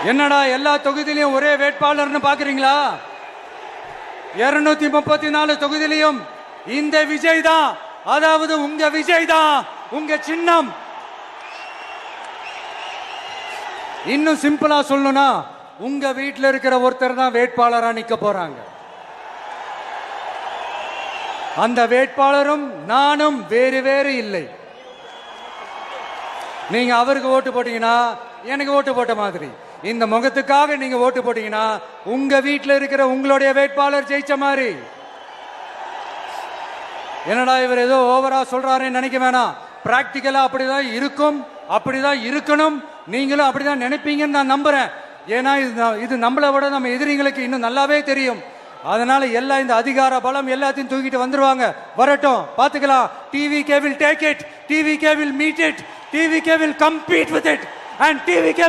என்னடா எல்லா தொகுதியிலையும் ஒரே வேட்பாளர்னு பாக்குறீங்களா? 234 தொகுதியிலையும் இந்த விஜய் தான், அதாவது உங்க விஜய் தான் உங்க சின்னம். இன்னும் சிம்பிளா சொல்லணும்னா உங்க வீட்டில் இருக்கிற ஒருத்தர் தான் வேட்பாளரா நிக்க போறாங்க. அந்த வேட்பாளரும் நானும் வேறு வேறு இல்லை. நீங்க அவருக்கு ஓட்டு போட்டீங்கன்னா எனக்கு ஓட்டு போட்ட மாதிரி, இந்த முகத்துக்காக நீங்க ஓட்டு போட்டீங்கன்னா உங்க வீட்டில் இருக்கிற உங்களுடைய வேட்பாளர் ஜெயிச்ச மாதிரி. என்னடா இவர் ஏதோ ஓவரா சொல்றாருன்னு நினைக்க வேணாம். பிராக்டிக்கலா அப்படிதான் இருக்கும், அப்படிதான் இருக்கணும். நீங்களும் அப்படிதான் நினைப்பீங்கன்னு நான் நம்புறேன். ஏன்னா இது நம்மளை விட நம்ம எதிரிங்களுக்கு இன்னும் நல்லாவே தெரியும். அதனால எல்லாம் இந்த அதிகார பலம் எல்லாத்தையும் தூக்கிட்டு வந்துருவாங்க. வரட்டும், பாத்துக்கலாம். TVK will take it, TVK will meet it, TVK will compete with it, and TVK